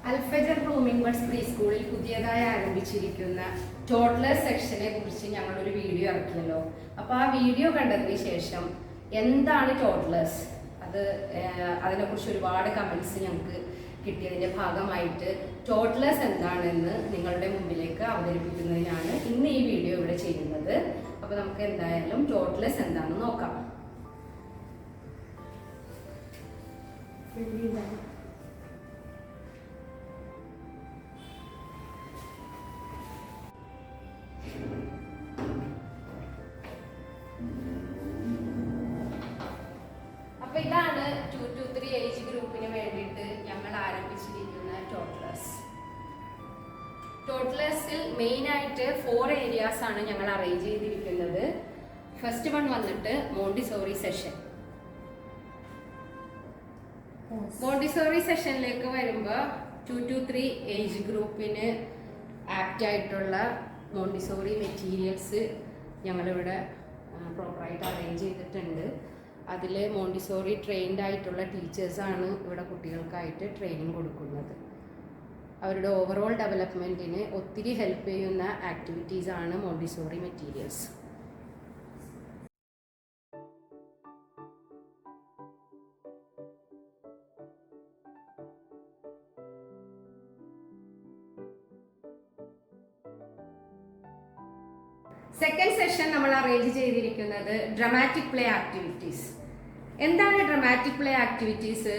അൽഫജർ blooming buds pre സ്കൂളിൽ പുതിയതായി ആരംഭിച്ചിരിക്കുന്ന toddler സെക്ഷനെ കുറിച്ച് ഞങ്ങളൊരു വീഡിയോ ഇറക്കിയല്ലോ. അപ്പോൾ ആ വീഡിയോ കണ്ടതിന് ശേഷം എന്താണ് ടോഡ്ലേഴ്സ്, അതിനെക്കുറിച്ച് ഒരുപാട് കമൻസ് ഞങ്ങൾക്ക് കിട്ടിയതിൻ്റെ ഭാഗമായിട്ട് ടോഡ്ലേഴ്സ് എന്താണെന്ന് നിങ്ങളുടെ മുമ്പിലേക്ക് അവതരിപ്പിക്കുന്നതിനാണ് ഇന്ന് ഈ വീഡിയോ ഇവിടെ ചെയ്യുന്നത്. അപ്പോൾ നമുക്ക് എന്തായാലും ടോഡ്ലേഴ്സ് എന്താണെന്ന് നോക്കാം. അപ്പൊ ഇതാണ് 2 to 3 ഏജ് ഗ്രൂപ്പിന് വേണ്ടിയിട്ട് ഞങ്ങൾ ആരംഭിച്ചിരിക്കുന്ന ടോഡ്ലേഴ്സ്. ടോഡ്ലേഴ്സിൽ മെയിൻ ആയിട്ട് 4 ഏരിയാസ് ആണ് ഞങ്ങൾ അറേഞ്ച് ചെയ്തിരിക്കുന്നത്. ഫസ്റ്റ് വൺ വന്നിട്ട് മോണ്ടിസോറി സെഷൻ. മോണ്ടിസോറി സെഷനിലേക്ക് വരുമ്പോൾ 2 to 3 ഏജ് ഗ്രൂപ്പിന് ആപ്റ്റ് ആയിട്ടുള്ള മോണ്ടിസോറി മെറ്റീരിയൽസ് ഞങ്ങളിവിടെ പ്രോപ്പറായിട്ട് അറേഞ്ച് ചെയ്തിട്ടുണ്ട്. അതിൽ മോണ്ടിസോറി ട്രെയിൻഡ് ആയിട്ടുള്ള ടീച്ചേഴ്സാണ് ഇവിടെ കുട്ടികൾക്കായിട്ട് ട്രെയിനിങ് കൊടുക്കുന്നത്. അവരുടെ ഓവറോൾ ഡെവലപ്മെൻറ്റിന് ഒത്തിരി ഹെൽപ്പ് ചെയ്യുന്ന ആക്ടിവിറ്റീസാണ് മോണ്ടിസോറി മെറ്റീരിയൽസ്. സെക്കൻഡ് സെഷൻ നമ്മൾ അറേഞ്ച് ചെയ്തിരിക്കുന്നത് ഡ്രമാറ്റിക് പ്ലേ ആക്ടിവിറ്റീസ്. എന്താണ് ഡ്രമാറ്റിക് പ്ലേ ആക്ടിവിറ്റീസ്?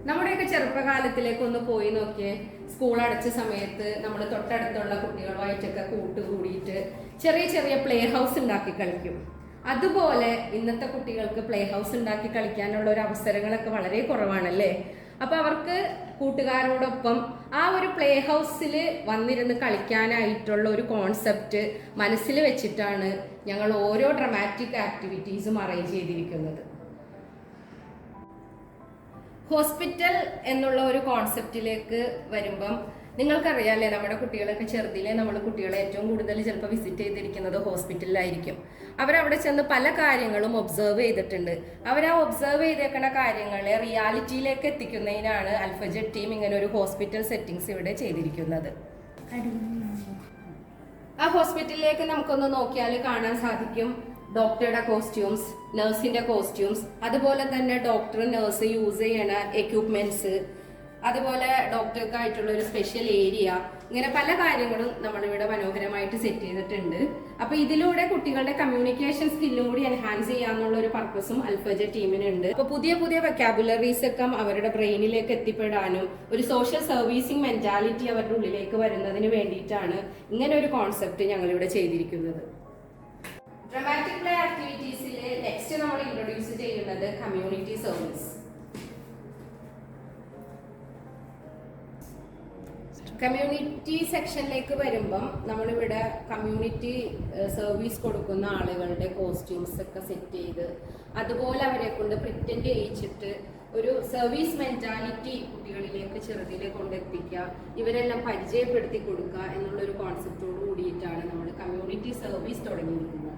നമ്മുടെയൊക്കെ ചെറുപ്പകാലത്തിലേക്ക് ഒന്ന് പോയി നോക്കിയേ. സ്കൂൾ അടച്ച സമയത്ത് നമ്മൾ തൊട്ടടുത്തുള്ള കുട്ടികളുമായിട്ടൊക്കെ കൂട്ടുകൂടിയിട്ട് ചെറിയ ചെറിയ പ്ലേ ഹൗസ് ഉണ്ടാക്കി കളിക്കും. അതുപോലെ ഇന്നത്തെ കുട്ടികൾക്ക് പ്ലേ ഹൗസ് ഉണ്ടാക്കി കളിക്കാനുള്ള ഒരു അവസരങ്ങളൊക്കെ വളരെ കുറവാണല്ലേ. അപ്പൊ അവർക്ക് കൂട്ടുകാരോടൊപ്പം ആ ഒരു പ്ലേ ഹൗസിൽ വന്നിരുന്ന് കളിക്കാനായിട്ടുള്ള ഒരു കോൺസെപ്റ്റ് മനസ്സിൽ വെച്ചിട്ടാണ് ഞങ്ങൾ ഓരോ ഡ്രമാറ്റിക് ആക്ടിവിറ്റീസും അറേഞ്ച് ചെയ്തിരിക്കുന്നത്. ഹോസ്പിറ്റൽ എന്നുള്ള ഒരു കോൺസെപ്റ്റിലേക്ക് വരുമ്പം നിങ്ങൾക്കറിയാമല്ലേ, നമ്മുടെ കുട്ടികളൊക്കെ ചെറുതിലെ നമ്മൾ കുട്ടികളെ ഏറ്റവും കൂടുതൽ ചിലപ്പോൾ വിസിറ്റ് ചെയ്തിരിക്കുന്നത് ഹോസ്പിറ്റലിലായിരിക്കും. അവരവിടെ ചെന്ന് പല കാര്യങ്ങളും ഒബ്സർവ് ചെയ്തിട്ടുണ്ട്. അവർ ആ ഒബ്സർവ് ചെയ്തേക്കുന്ന കാര്യങ്ങളെ റിയാലിറ്റിയിലേക്ക് എത്തിക്കുന്നതിനാണ് അൽഫജർ ടീം ഇങ്ങനെ ഒരു ഹോസ്പിറ്റൽ സെറ്റിങ്സ് ഇവിടെ ചെയ്തിരിക്കുന്നത്. ആ ഹോസ്പിറ്റലിലേക്ക് നമുക്കൊന്ന് നോക്കിയാൽ കാണാൻ സാധിക്കും ഡോക്ടറുടെ കോസ്റ്റ്യൂംസ്, നഴ്സിന്റെ കോസ്റ്റ്യൂംസ്, അതുപോലെ തന്നെ ഡോക്ടർ നഴ്സ് യൂസ് ചെയ്യണ എക്യുപ്മെന്റ്സ്, അതുപോലെ ഡോക്ടർക്കായിട്ടുള്ള ഒരു സ്പെഷ്യൽ ഏരിയ, ഇങ്ങനെ പല കാര്യങ്ങളും നമ്മളിവിടെ മനോഹരമായിട്ട് സെറ്റ് ചെയ്തിട്ടുണ്ട്. അപ്പൊ ഇതിലൂടെ കുട്ടികളുടെ കമ്മ്യൂണിക്കേഷൻ സ്കില്ലും കൂടി എൻഹാൻസ് ചെയ്യാന്നുള്ള ഒരു പർപ്പസും അൽഫജർ ടീമിനുണ്ട്. അപ്പൊ പുതിയ പുതിയ വെക്കാബുലറീസ് ഒക്കെ അവരുടെ ബ്രെയിനിലേക്ക് എത്തിപ്പെടാനും ഒരു സോഷ്യൽ സർവീസിങ് മെന്റാലിറ്റി അവരുടെ ഉള്ളിലേക്ക് വരുന്നതിന് വേണ്ടിയിട്ടാണ് ഇങ്ങനെ ഒരു കോൺസെപ്റ്റ് ഞങ്ങളിവിടെ ചെയ്തിരിക്കുന്നത്. ഡ്രമാറ്റിക് പ്ലേ ആക്ടിവിറ്റീസിൽ നെക്സ്റ്റ് നമ്മൾ ഇൻട്രൊഡ്യൂസ് ചെയ്യുന്നത് കമ്മ്യൂണിറ്റി സർവീസ്. കമ്മ്യൂണിറ്റി സെക്ഷനിലേക്ക് വരുമ്പം നമ്മളിവിടെ കമ്മ്യൂണിറ്റി സർവീസ് കൊടുക്കുന്ന ആളുകളുടെ കോസ്റ്റ്യൂംസ് ഒക്കെ സെറ്റ് ചെയ്ത് അതുപോലെ അവരെ കൊണ്ട് പ്രിറ്റൻഡ് ചെയ്യിച്ചിട്ട് ഒരു സർവീസ് മെന്റാലിറ്റി കുട്ടികളിലേക്ക് ചെറുതിലെ കൊണ്ടെത്തിക്കുക, ഇവരെല്ലാം പരിചയപ്പെടുത്തി കൊടുക്കുക എന്നുള്ളൊരു കോൺസെപ്റ്റോട് കൂടിയിട്ടാണ് നമ്മൾ കമ്മ്യൂണിറ്റി സർവീസ് തുടങ്ങിയിരിക്കുന്നത്.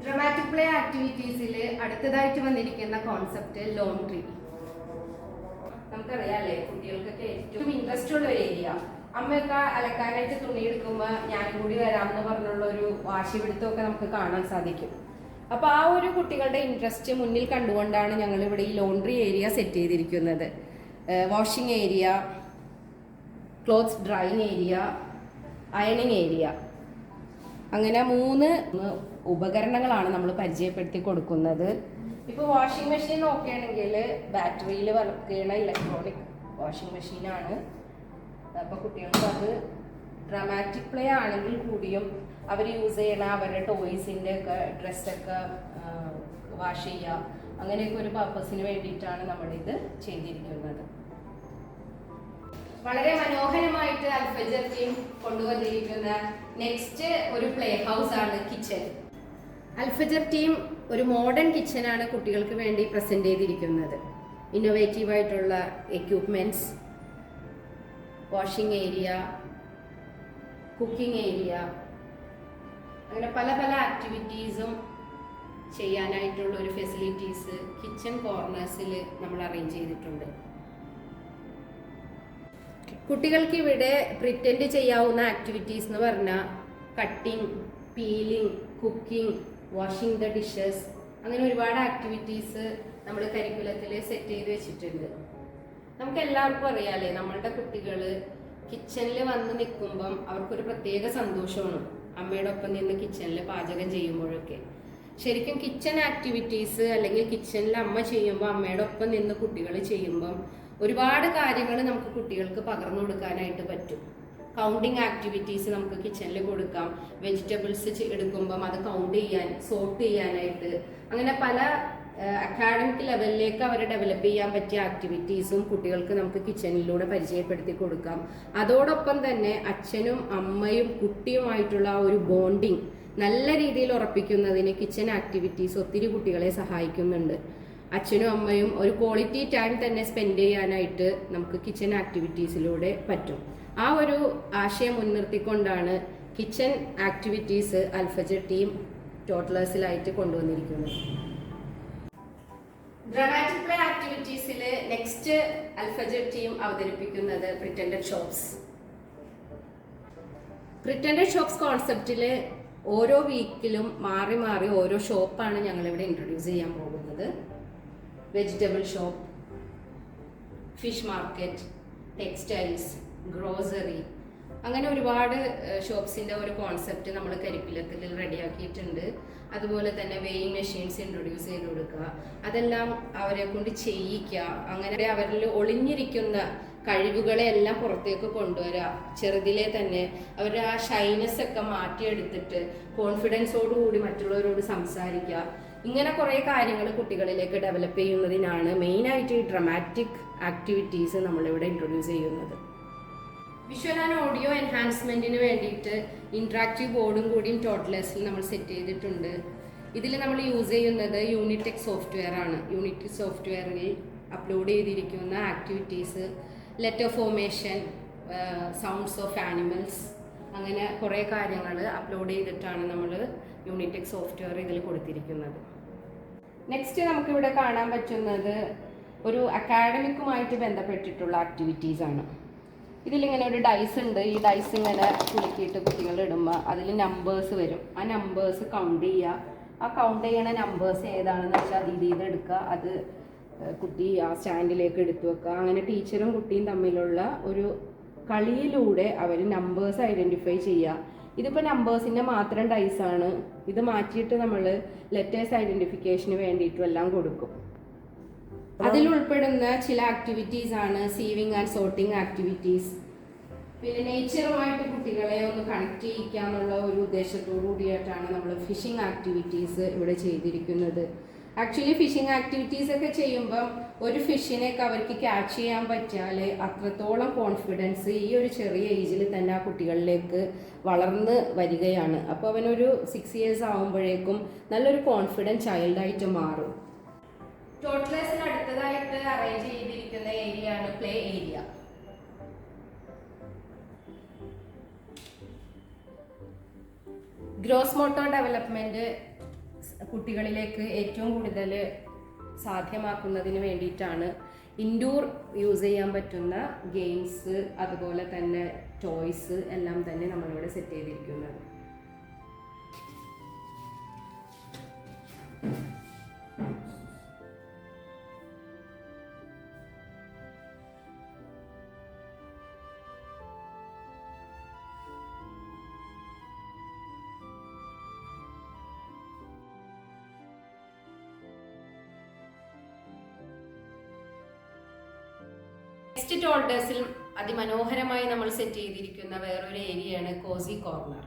ഡ്രമാറ്റിക് പ്ലേ ആക്ടിവിറ്റീസിൽ അടുത്തതായിട്ട് വന്നിരിക്കുന്ന കോൺസെപ്റ്റ് ലോണ്ട്രി. നമുക്കറിയാല്ലേ, കുട്ടികൾക്കൊക്കെ ഏറ്റവും ഇൻട്രസ്റ്റ് ഉള്ള ഒരു ഏരിയ. അമ്മയൊക്കെ അലക്കാനായിട്ട് തുണി എടുക്കുമ്പോൾ ഞാനും കൂടി വരാമെന്ന് പറഞ്ഞുള്ള ഒരു വാശി പിടുത്തമൊക്കെ നമുക്ക് കാണാൻ സാധിക്കും. അപ്പൊ ആ ഒരു കുട്ടികളുടെ ഇൻട്രസ്റ്റ് മുന്നിൽ കണ്ടുകൊണ്ടാണ് ഞങ്ങൾ ഇവിടെ ഈ ലോണ്ട്രി ഏരിയ സെറ്റ് ചെയ്തിരിക്കുന്നത്. Washing area, clothes drying area, അയണിങ് ഏരിയ, അങ്ങനെ 3 ഉപകരണങ്ങളാണ് നമ്മൾ പരിചയപ്പെടുത്തി കൊടുക്കുന്നത്. ഇപ്പോൾ വാഷിംഗ് മെഷീൻ നോക്കുകയാണെങ്കിൽ ബാറ്ററിയിൽ വർക്ക് ചെയ്യുന്ന ഇലക്ട്രോണിക് വാഷിംഗ് മെഷീനാണ്. അപ്പോൾ കുട്ടികൾക്ക് അത് ഡ്രമാറ്റിക് പ്ലേ ആണെങ്കിൽ കൂടിയും അവർ യൂസ് ചെയ്യണ അവരുടെ ടോയ്സിൻ്റെ ഒക്കെ ഡ്രസ്സൊക്കെ വാഷ് ചെയ്യുക, അങ്ങനെയൊക്കെ ഒരു പർപ്പസിന് വേണ്ടിയിട്ടാണ് നമ്മളിത് ചെയ്തിരിക്കുന്നത്. വളരെ മനോഹരമായിട്ട് അൽഫജർ ടീം കൊണ്ടുവന്നിരിക്കുന്ന നെക്സ്റ്റ് ഒരു പ്ലേ ഹൗസ് ആണ് കിച്ചൺ. അൽഫജർ ടീം ഒരു മോഡേൺ കിച്ചനാണ് കുട്ടികൾക്ക് വേണ്ടി പ്രസന്റ് ചെയ്തിരിക്കുന്നത്. ഇന്നോവേറ്റീവ് ആയിട്ടുള്ള equipments, washing area, cooking area, അങ്ങനെ പല പല ആക്ടിവിറ്റീസും ചെയ്യാനായിട്ടുള്ള ഒരു ഫെസിലിറ്റീസ് കിച്ചൺ കോർണേഴ്സിൽ നമ്മൾ അറേഞ്ച് ചെയ്തിട്ടുണ്ട്. കുട്ടികൾക്ക് ഇവിടെ പ്രിറ്റൻഡ് ചെയ്യാവുന്ന ആക്ടിവിറ്റീസ് എന്ന് പറഞ്ഞാൽ cutting, peeling, cooking, washing the dishes, അങ്ങനെ ഒരുപാട് ആക്ടിവിറ്റീസ് നമ്മൾ കരിക്കുലത്തിൽ സെറ്റ് ചെയ്ത് വെച്ചിട്ടുണ്ട്. നമുക്ക് എല്ലാവർക്കും അറിയാലേ, നമ്മളുടെ കുട്ടികൾ കിച്ചണിൽ വന്ന് നിൽക്കുമ്പം അവർക്കൊരു പ്രത്യേക സന്തോഷമാണ് അമ്മയുടെ ഒപ്പം നിന്ന് കിച്ചണിൽ പാചകം ചെയ്യുമ്പോഴൊക്കെ. ശരിക്കും കിച്ചൺ ആക്ടിവിറ്റീസ് അല്ലെങ്കിൽ കിച്ചണിൽ അമ്മ ചെയ്യുമ്പോൾ അമ്മയുടെ ഒപ്പം നിന്ന് കുട്ടികൾ ചെയ്യുമ്പം ഒരുപാട് കാര്യങ്ങൾ നമുക്ക് കുട്ടികൾക്ക് പകർന്നു കൊടുക്കാനായിട്ട് പറ്റും. കൗണ്ടിങ് ആക്ടിവിറ്റീസ് നമുക്ക് കിച്ചണിൽ കൊടുക്കാം. വെജിറ്റബിൾസ് എടുക്കുമ്പം അത് കൗണ്ട് ചെയ്യാൻ, സോർട്ട് ചെയ്യാനായിട്ട്, അങ്ങനെ പല അക്കാഡമിക് ലെവലിലേക്ക് അവരെ ഡെവലപ്പ് ചെയ്യാൻ പറ്റിയ ആക്ടിവിറ്റീസും കുട്ടികൾക്ക് നമുക്ക് കിച്ചണിലൂടെ പരിചയപ്പെടുത്തി കൊടുക്കാം. അതോടൊപ്പം തന്നെ അച്ഛനും അമ്മയും കുട്ടിയുമായിട്ടുള്ള ഒരു ബോണ്ടിങ് നല്ല രീതിയിൽ ഉറപ്പിക്കുന്നതിന് കിച്ചൺ ആക്ടിവിറ്റീസ് ഒത്തിരി കുട്ടികളെ സഹായിക്കുന്നുണ്ട്. അച്ഛനും അമ്മയും ഒരു ക്വാളിറ്റി ടൈം തന്നെ സ്പെൻഡ് ചെയ്യാനായിട്ട് നമുക്ക് കിച്ചൺ ആക്ടിവിറ്റീസിലൂടെ പറ്റും. ആ ഒരു ആശയം മുൻനിർത്തിക്കൊണ്ടാണ് കിച്ചൺ ആക്ടിവിറ്റീസ് അൽഫജർ ടീം ടോട്ടലേഴ്സിലായിട്ട് കൊണ്ടുവന്നിരിക്കുന്നത്. ഡ്രാമാറ്റിക് പ്ലേ ആക്ടിവിറ്റീസിൽ നെക്സ്റ്റ് അൽഫജർ ടീം അവതരിപ്പിക്കുന്നത് പ്രിറ്റൻഡഡ് ഷോപ്സ്. പ്രിറ്റൻഡഡ് ഷോപ്സ് കോൺസെപ്റ്റിൽ ഓരോ വീക്കിലും മാറി മാറി ഓരോ ഷോപ്പാണ് ഞങ്ങളിവിടെ ഇൻട്രൊഡ്യൂസ് ചെയ്യാൻ പോകുന്നത്. Vegetable shop, fish market, textiles, grocery, അങ്ങനെ ഒരുപാട് ഷോപ്സിൻ്റെ ഒരു കോൺസെപ്റ്റ് നമ്മൾ കരിക്കുലത്തിൽ റെഡിയാക്കിയിട്ടുണ്ട്. അതുപോലെ തന്നെ വെയിങ് മെഷീൻസ് ഇൻട്രൊഡ്യൂസ് ചെയ്ത് കൊടുക്കുക, അതെല്ലാം അവരെ കൊണ്ട് ചെയ്യിക്കുക, അങ്ങനെ അവരിൽ ഒളിഞ്ഞിരിക്കുന്ന കഴിവുകളെ എല്ലാം പുറത്തേക്ക് കൊണ്ടുവരിക. ചെറുതിലെ തന്നെ അവരുടെ ആ ഷൈനസ് ഒക്കെ മാറ്റിയെടുത്തിട്ട് കോൺഫിഡൻസോടുകൂടി മറ്റുള്ളവരോട് സംസാരിക്കുക. ഇങ്ങനെ കുറേ കാര്യങ്ങൾ കുട്ടികളിലേക്ക് ഡെവലപ്പ് ചെയ്യുന്നതിനാണ് മെയിനായിട്ട് ഈ ഡ്രമാറ്റിക് ആക്ടിവിറ്റീസ് നമ്മളിവിടെ ഇൻട്രൊഡ്യൂസ് ചെയ്യുന്നത്. വിഷ്വൽ ആൻഡ് ഓഡിയോ എൻഹാൻസ്മെൻറ്റിന് വേണ്ടിയിട്ട് ഇൻട്രാക്റ്റീവ് ബോർഡും കൂടിയും ടോട്ടലേഴ്സിൽ നമ്മൾ സെറ്റ് ചെയ്തിട്ടുണ്ട്. ഇതിൽ നമ്മൾ യൂസ് ചെയ്യുന്നത് യൂണിടെക് സോഫ്റ്റ്വെയർ ആണ്. യൂണിടെക് സോഫ്റ്റ്വെയറിൽ അപ്ലോഡ് ചെയ്തിരിക്കുന്ന activities letter formation, sounds of animals, അങ്ങനെ കുറേ കാര്യങ്ങൾ അപ്ലോഡ് ചെയ്തിട്ടാണ് നമ്മൾ യൂണിടെക് സോഫ്റ്റ്വെയർ ഇതിൽ കൊടുത്തിരിക്കുന്നത്. നെക്സ്റ്റ് നമുക്കിവിടെ കാണാൻ പറ്റുന്നത് ഒരു അക്കാഡമിക്കുമായിട്ട് ബന്ധപ്പെട്ടിട്ടുള്ള ആക്ടിവിറ്റീസാണ്. ഇതിലിങ്ങനെ ഒരു ഡൈസ് ഉണ്ട്. ഈ ഡൈസ് ഇങ്ങനെ കുലുക്കിയിട്ട് കുട്ടികൾ ഇടുമ്പോൾ അതിൽ നമ്പേഴ്സ് വരും. ആ നമ്പേഴ്സ് കൗണ്ട് ചെയ്യുക. ആ കൗണ്ട് ചെയ്യണ നമ്പേഴ്സ് ഏതാണെന്ന് വെച്ചാൽ അത് ഇതിൽ എടുക്കുക, അത് കുട്ടി ആ സ്റ്റാൻഡിലേക്ക് എടുത്തു വെക്കുക. അങ്ങനെ ടീച്ചറും കുട്ടിയും തമ്മിലുള്ള ഒരു കളിയിലൂടെ അവർ നമ്പേഴ്സ് ഐഡൻറ്റിഫൈ ചെയ്യുക. ഇതിപ്പോൾ നമ്പേഴ്സിൻ്റെ മാത്രം ഡൈസാണ്. ഇത് മാറ്റിയിട്ട് നമ്മൾ ലെറ്റേഴ്സ് ഐഡൻറ്റിഫിക്കേഷന് വേണ്ടിയിട്ടും എല്ലാം കൊടുക്കും. അതിൽ ഉൾപ്പെടുന്ന ചില ആക്ടിവിറ്റീസ് ആണ് സീവിങ് ആൻഡ് സോർട്ടിങ് ആക്ടിവിറ്റീസ്. പിന്നെ നേച്ചറുമായിട്ട് കുട്ടികളെ ഒന്ന് കണക്ട് ചെയ്യിക്കാന്നുള്ള ഒരു ഉദ്ദേശത്തോടു കൂടിയിട്ടാണ് നമ്മൾ ഫിഷിംഗ് ആക്ടിവിറ്റീസ് ഇവിടെ ചെയ്തിരിക്കുന്നത്. ആക്ച്വലി ഫിഷിംഗ് ആക്ടിവിറ്റീസ് ഒക്കെ ചെയ്യുമ്പം ഒരു ഫിഷിനെയൊക്കെ അവർക്ക് ക്യാച്ച് ചെയ്യാൻ പറ്റിയാൽ അത്രത്തോളം കോൺഫിഡൻസ് ഈ ഒരു ചെറിയ ഏജിൽ തന്നെ ആ കുട്ടികളിലേക്ക് വളർന്ന് വരികയാണ്. അപ്പോൾ അവനൊരു 6 years ആകുമ്പോഴേക്കും നല്ലൊരു കോൺഫിഡൻറ്റ് ചൈൽഡായിട്ട് മാറും. ടോട്ടലേഴ്സിന് അടുത്തതായിട്ട് അറേഞ്ച് ചെയ്തിരിക്കുന്ന ഏരിയ ആണ് play area. Gross motor development കുട്ടികളിലേക്ക് ഏറ്റവും കൂടുതൽ സാധ്യമാക്കുന്നതിന് വേണ്ടിയിട്ടാണ് ഇൻഡോർ യൂസ് ചെയ്യാൻ പറ്റുന്ന ഗെയിംസ് അതുപോലെ തന്നെ ടോയ്സ് എല്ലാം തന്നെ നമ്മളിവിടെ സെറ്റ് ചെയ്തിരിക്കുന്നത്. നെക്സ്റ്റ് ടോൾഡേഴ്സിൽ അതിമനോഹരമായി നമ്മൾ സെറ്റ് ചെയ്തിരിക്കുന്ന വേറൊരു ഏരിയയാണ് കോസി കോർണർ.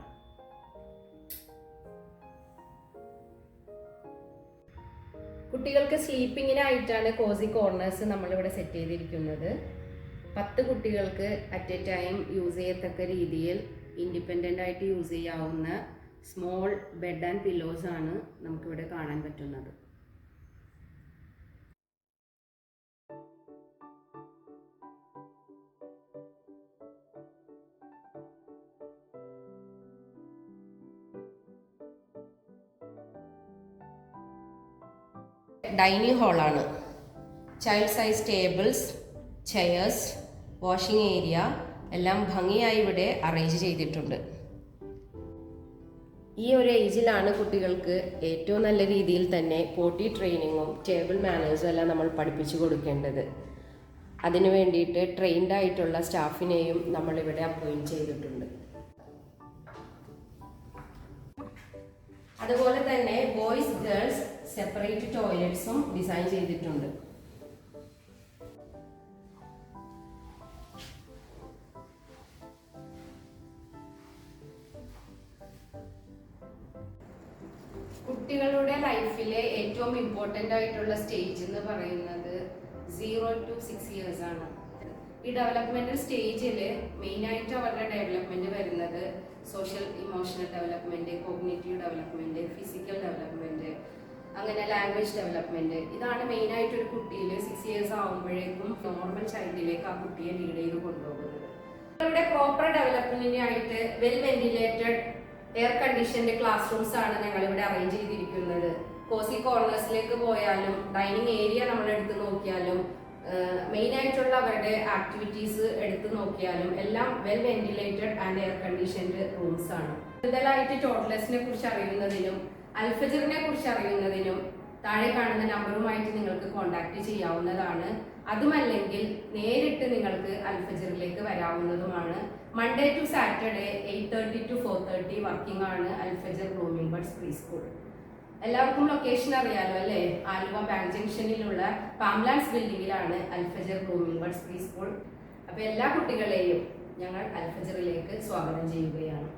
കുട്ടികൾക്ക് സ്ലീപ്പിങ്ങിനായിട്ടാണ് കോസി കോർണേഴ്സ് നമ്മളിവിടെ സെറ്റ് ചെയ്തിരിക്കുന്നത്. 10 കുട്ടികൾക്ക് അറ്റ് എ ടൈം യൂസ് ചെയ്യത്തക്ക രീതിയിൽ ഇൻഡിപെൻഡൻ്റ് ആയിട്ട് യൂസ് ചെയ്യാവുന്ന സ്മോൾ ബെഡ് ആൻഡ് പില്ലോസ് ആണ് നമുക്കിവിടെ കാണാൻ പറ്റുന്നത്. ഡൈനിങ് ഹാളാണ്. Child size tables, chairs, washing area, എല്ലാം ഭംഗിയായി ഇവിടെ അറേഞ്ച് ചെയ്തിട്ടുണ്ട്. ഈ ഒരു ഏജിലാണ് കുട്ടികൾക്ക് ഏറ്റവും നല്ല രീതിയിൽ തന്നെ പോട്ടി ട്രെയിനിങ്ങും ടേബിൾ മാനേഴ്സും എല്ലാം നമ്മൾ പഠിപ്പിച്ചു കൊടുക്കേണ്ടത്. അതിനു വേണ്ടിയിട്ട് ട്രെയിൻഡ് ആയിട്ടുള്ള സ്റ്റാഫിനെയും നമ്മളിവിടെ അപ്പോയിൻറ്റ് ചെയ്തിട്ടുണ്ട്. അതുപോലെ തന്നെ ബോയ്സ് ഗേൾസ് സെപ്പറേറ്റ് ടോയ്ലറ്റ്സും ഡിസൈൻ ചെയ്തിട്ടുണ്ട്. കുട്ടികളുടെ ലൈഫിലെ ഏറ്റവും ഇമ്പോർട്ടൻ്റ് ആയിട്ടുള്ള സ്റ്റേജ് എന്ന് പറയുന്നത് 0 to 6 years ആണ്. ഈ ഡെവലപ്മെന്റൽ സ്റ്റേജിൽ മെയിനായിട്ട് അവരുടെ ഡെവലപ്മെന്റ് വരുന്നത് social emotional development, cognitive development, physical development, അങ്ങനെ ലാംഗ്വേജ് ഡെവലപ്മെന്റ്. ഇതാണ് മെയിനായിട്ട് ഒരു കുട്ടിയിൽ 6 years ആകുമ്പോഴേക്കും നോർമൽ ചൈൽഡിലേക്ക് ആ കുട്ടിയെ ലീഡ് ചെയ്ത് കൊണ്ടുപോകുന്നത്. കുട്ടികളുടെ പ്രോപ്പർ ഡെവലപ്മെന്റിനായിട്ട് well ventilated air conditioned classrooms ആണ് ഞങ്ങൾ ഇവിടെ അറേഞ്ച് ചെയ്തിരിക്കുന്നത്. കോസി കോർണേഴ്സിലേക്ക് പോയാലും ഡൈനിങ് ഏരിയ നമ്മൾ എടുത്ത് നോക്കിയാലും മെയിൻ ആയിട്ടുള്ള അവരുടെ ആക്ടിവിറ്റീസ് എടുത്ത് നോക്കിയാലും എല്ലാം well ventilated and air conditioned rooms ആണ്. കൂടുതലായിട്ട് ടോഡ്ലേഴ്സിനെ കുറിച്ച് അറിയുന്നതിനും അൽഫജറിനെ കുറിച്ച് അറിയുന്നതിനും താഴെ കാണുന്ന നമ്പറുമായിട്ട് നിങ്ങൾക്ക് കോൺടാക്ട് ചെയ്യാവുന്നതാണ്. അതുമല്ലെങ്കിൽ നേരിട്ട് നിങ്ങൾക്ക് അൽഫജറിലേക്ക് വരാവുന്നതുമാണ്. Monday to Saturday 8:30 to 4:30 working ആണ് Alfajar blooming buds preschool. എല്ലാവർക്കും ലൊക്കേഷൻ അറിയാലോ അല്ലേ? ആലുവ ബാങ്ക് ജംഗ്ഷനിലുള്ള പാംലാൻസ് ബിൽഡിങ്ങിലാണ് Alfajar blooming buds preschool. അപ്പോൾ എല്ലാ കുട്ടികളെയും ഞങ്ങൾ അൽഫജറിലേക്ക് സ്വാഗതം ചെയ്യുകയാണ്.